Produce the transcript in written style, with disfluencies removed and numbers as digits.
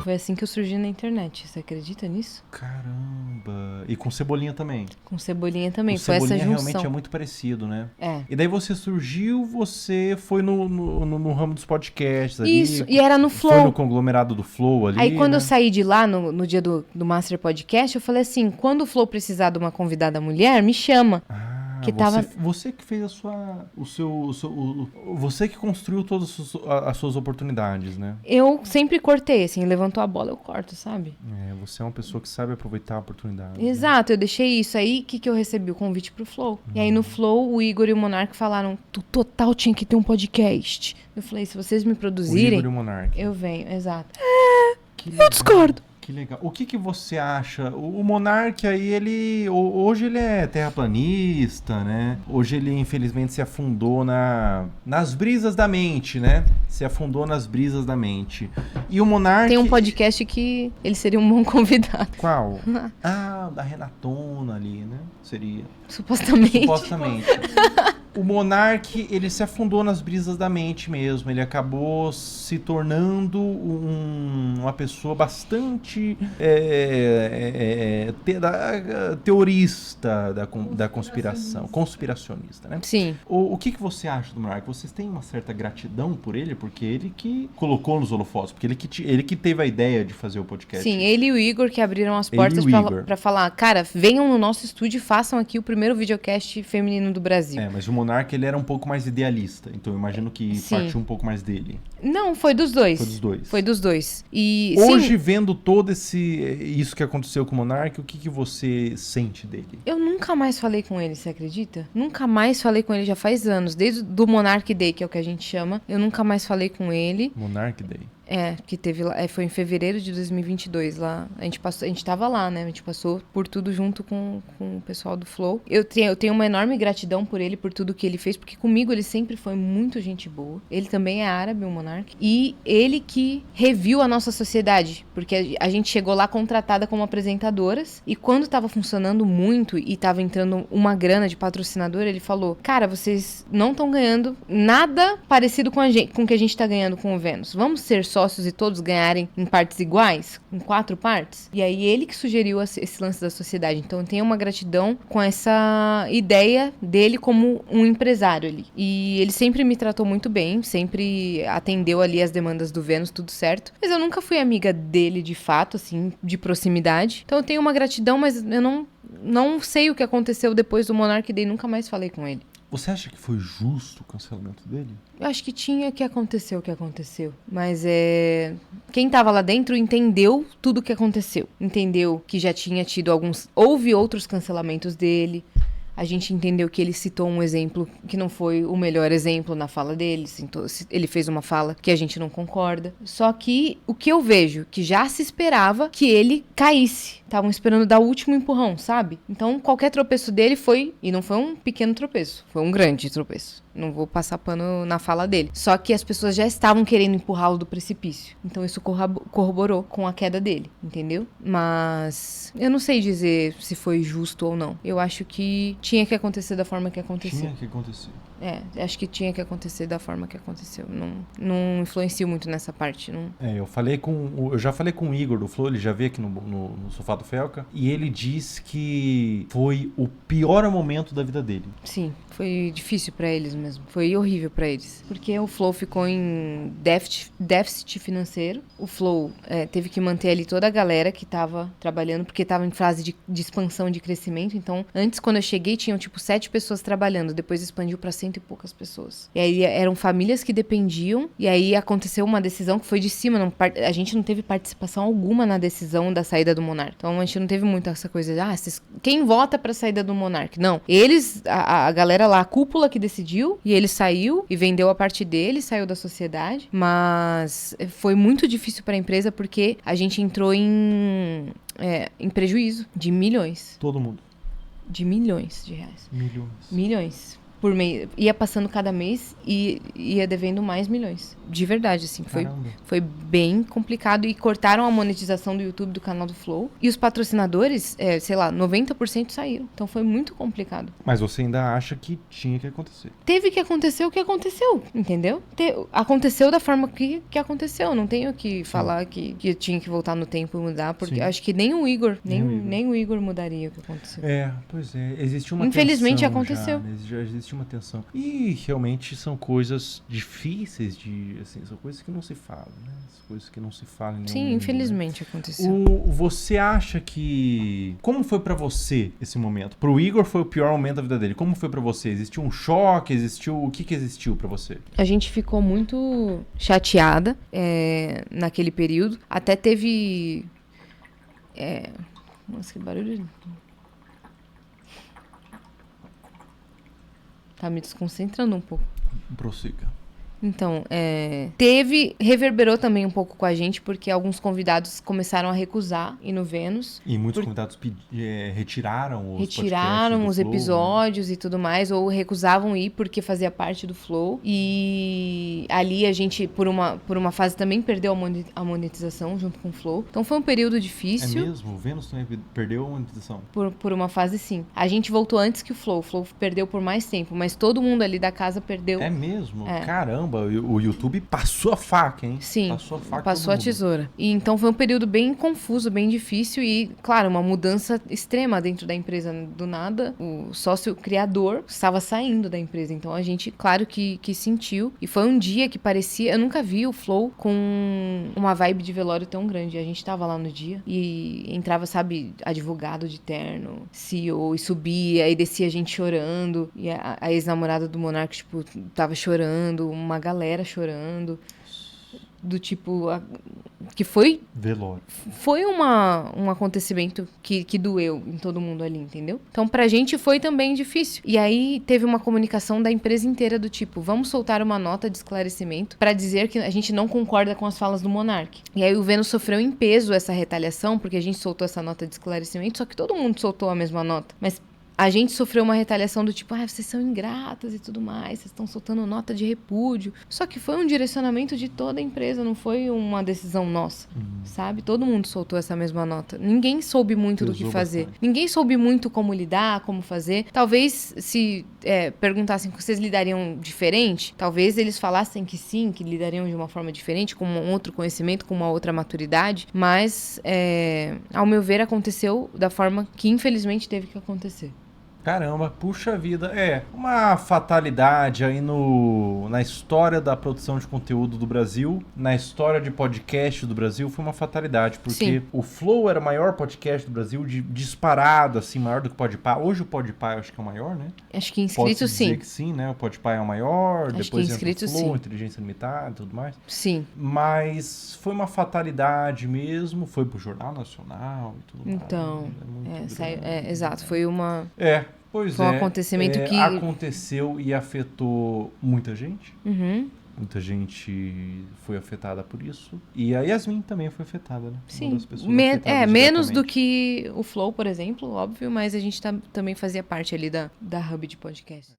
Foi assim que eu surgi na internet. Você acredita nisso? Caramba. E com Cebolinha também. Com Cebolinha também. O Foi essa Cebolinha junção. realmente é muito parecido, né? É. E daí você surgiu, você foi no ramo dos podcasts ali. Isso, e era no Flow. Foi no conglomerado do Flow ali, Aí quando né? eu saí de lá, no dia do Master Podcast, eu falei assim, quando o Flow precisar de uma convidada mulher, me chama. Ah, Que tava... você que fez você que construiu todas as suas oportunidades, né? Eu sempre cortei, assim, levantou a bola, eu corto, sabe? Você é uma pessoa que sabe aproveitar a oportunidade. Exato, eu deixei isso. Aí, o que eu recebi? O convite pro Flow. E aí, no Flow, o Igor e o Monark falaram, tu total tinha que ter um podcast. Eu falei, se vocês me O produzirem, Igor e o Monark. eu venho, exato. Eu discordo. Que legal. O que você acha? O Monark aí, hoje ele é terraplanista, né? Hoje ele, infelizmente, se afundou nas brisas da mente, né? Se afundou nas brisas da mente. E o Monark... Tem um podcast que ele seria um bom convidado. Qual? Da Renatona ali, né? Seria. Supostamente. O Monark, ele se afundou nas brisas da mente mesmo. Ele acabou se tornando uma pessoa bastante teorista da conspiração. Conspiracionista, né? Sim. O que você acha do Monark? Vocês têm uma certa gratidão por ele? Porque ele que colocou nos holofotes. Porque ele que teve a ideia de fazer o podcast. Sim, ele e o Igor que abriram as portas pra falar, cara, venham no nosso estúdio e façam aqui o primeiro videocast feminino do Brasil. Mas o Monark, ele era um pouco mais idealista. Então eu imagino que partiu um pouco mais dele. Não, foi dos dois. Foi dos dois. E, hoje, vendo todo isso que aconteceu com o Monark, o que você sente dele? Eu nunca mais falei com ele, você acredita? Nunca mais falei com ele, já faz anos. Desde do Monark Day, que é o que a gente chama. Eu nunca mais falei com ele. Monark Day. Que teve lá, foi em fevereiro de 2022 lá. A gente tava lá, né? A gente passou por tudo junto com o pessoal do Flow. Eu tenho uma enorme gratidão por ele, por tudo que ele fez, porque comigo ele sempre foi muito gente boa. Ele também é árabe, o Monark. E ele que reviu a nossa sociedade, porque a gente chegou lá contratada como apresentadoras, e quando tava funcionando muito e tava entrando uma grana de patrocinador, ele falou, cara, vocês não estão ganhando nada parecido com o que a gente tá ganhando com o Vênus. Vamos ser sócios e todos ganharem em partes iguais, em 4 partes. E aí ele que sugeriu esse lance da sociedade. Então eu tenho uma gratidão com essa ideia dele como um empresário ali. E ele sempre me tratou muito bem, sempre atendeu ali as demandas do Vênus, tudo certo. Mas eu nunca fui amiga dele de fato, assim, de proximidade. Então eu tenho uma gratidão, mas eu não sei o que aconteceu depois do Monark Day, nunca mais falei com ele. Você acha que foi justo o cancelamento dele? Eu acho que tinha que acontecer o que aconteceu. Mas quem tava lá dentro entendeu tudo o que aconteceu. Entendeu que já tinha tido houve outros cancelamentos dele. A gente entendeu que ele citou um exemplo que não foi o melhor exemplo na fala dele. Ele fez uma fala que a gente não concorda. Só que o que eu vejo, que já se esperava que ele caísse. Estavam esperando dar o último empurrão, sabe? Então, qualquer tropeço dele foi... E não foi um pequeno tropeço, foi um grande tropeço. Não vou passar pano na fala dele. Só que as pessoas já estavam querendo empurrá-lo do precipício. Então, isso corroborou com a queda dele, entendeu? Mas eu não sei dizer se foi justo ou não. Eu acho que tinha que acontecer da forma que aconteceu. Tinha que acontecer. Acho que tinha que acontecer da forma que aconteceu. Não influencio muito nessa parte. Não... Eu já falei com o Igor do Flow, ele já veio aqui no Sofá do Felca, e ele disse que foi o pior momento da vida dele. Sim, foi difícil pra eles mesmo. Foi horrível pra eles. Porque o Flow ficou em déficit financeiro. O Flow teve que manter ali toda a galera que tava trabalhando, porque tava em fase de expansão, de crescimento. Então, antes, quando eu cheguei, tinham 7 pessoas trabalhando. Depois expandiu pra 100 e poucas pessoas. E aí eram famílias que dependiam. E aí aconteceu uma decisão que foi de cima. A gente não teve participação alguma na decisão da saída do Monark. Então, a gente não teve muito essa coisa de, quem vota pra saída do Monark? Não. Eles, a galera lá, a cúpula que decidiu, e ele saiu e vendeu a parte dele, saiu da sociedade. Mas foi muito difícil pra empresa porque a gente entrou em prejuízo de milhões. Todo mundo. De milhões de reais. Milhões. por mês. Ia passando cada mês e ia devendo mais milhões. De verdade, assim. Foi bem complicado. E cortaram a monetização do YouTube do canal do Flow. E os patrocinadores, sei lá, 90% saíram. Então foi muito complicado. Mas você ainda acha que tinha que acontecer? Teve que acontecer o que aconteceu, entendeu? Aconteceu da forma que aconteceu. Não tenho que falar que eu tinha que voltar no tempo e mudar, porque acho que nem o Igor, nem o Igor mudaria o que aconteceu. Pois é. Existe uma Infelizmente tensão aconteceu. Já, né? Já existe uma tensão. E realmente são coisas difíceis de... Assim, são coisas que não se falam, né? São coisas que não se falam em nenhum Sim, mundo, infelizmente né? aconteceu. Você acha que... Como foi pra você esse momento? Pro Igor foi o pior momento da vida dele. Como foi pra você? Existiu um choque? O que existiu pra você? A gente ficou muito chateada naquele período. Até teve... Nossa, que barulho... Tá me desconcentrando um pouco. Prossiga. Então, reverberou também um pouco com a gente, porque alguns convidados começaram a recusar ir no Vênus. E muitos convidados retiraram os episódios, né? E tudo mais, ou recusavam ir porque fazia parte do Flow. E ali a gente, por uma fase, também perdeu a monetização junto com o Flow. Então foi um período difícil. É mesmo? O Vênus também perdeu a monetização? Por uma fase, sim. A gente voltou antes que o Flow. O Flow perdeu por mais tempo, mas todo mundo ali da casa perdeu. É mesmo? Caramba, o YouTube passou a faca, hein? Sim, passou a tesoura. E então foi um período bem confuso, bem difícil e, claro, uma mudança extrema dentro da empresa. Do nada, o sócio criador estava saindo da empresa. Então a gente, claro que sentiu. E foi um dia que parecia... Eu nunca vi o Flow com uma vibe de velório tão grande. A gente tava lá no dia e entrava, sabe, advogado de terno, CEO, e subia, e descia gente chorando. E a ex-namorada do Monark, tipo, tava chorando, uma galera chorando, do tipo, que foi... Velório. Foi um acontecimento que doeu em todo mundo ali, entendeu? Então, pra gente foi também difícil. E aí, teve uma comunicação da empresa inteira do tipo, vamos soltar uma nota de esclarecimento pra dizer que a gente não concorda com as falas do Monark. E aí, o Vênus sofreu em peso essa retaliação, porque a gente soltou essa nota de esclarecimento, só que todo mundo soltou a mesma nota. Mas a gente sofreu uma retaliação do tipo, vocês são ingratas e tudo mais, vocês estão soltando nota de repúdio. Só que foi um direcionamento de toda a empresa, não foi uma decisão nossa, sabe? Todo mundo soltou essa mesma nota. Ninguém soube muito do que fazer. Bastante. Ninguém soube muito como lidar, como fazer. Talvez se perguntassem que vocês lidariam diferente, talvez eles falassem que sim, que lidariam de uma forma diferente, com um outro conhecimento, com uma outra maturidade. Mas, ao meu ver, aconteceu da forma que infelizmente teve que acontecer. Caramba, puxa vida. Uma fatalidade aí na história da produção de conteúdo do Brasil, na história de podcast do Brasil, foi uma fatalidade, porque o Flow era o maior podcast do Brasil, disparado, assim, maior do que o Podpah. Hoje o Podpah eu acho que é o maior, né? Acho que inscritos, Pode-se dizer que sim, né? O Podpah é o maior, acho depois que inscritos, entra o Flow, sim. Inteligência Limitada e tudo mais. Sim. Mas foi uma fatalidade mesmo, foi pro Jornal Nacional e tudo mais. Então, exato, foi uma... Pois foi um acontecimento que... aconteceu e afetou muita gente. Uhum. Muita gente foi afetada por isso. E a Yasmin também foi afetada, né? Sim. Uma das pessoas menos do que o Flow, por exemplo, óbvio, mas a gente também fazia parte ali da Hub de podcast.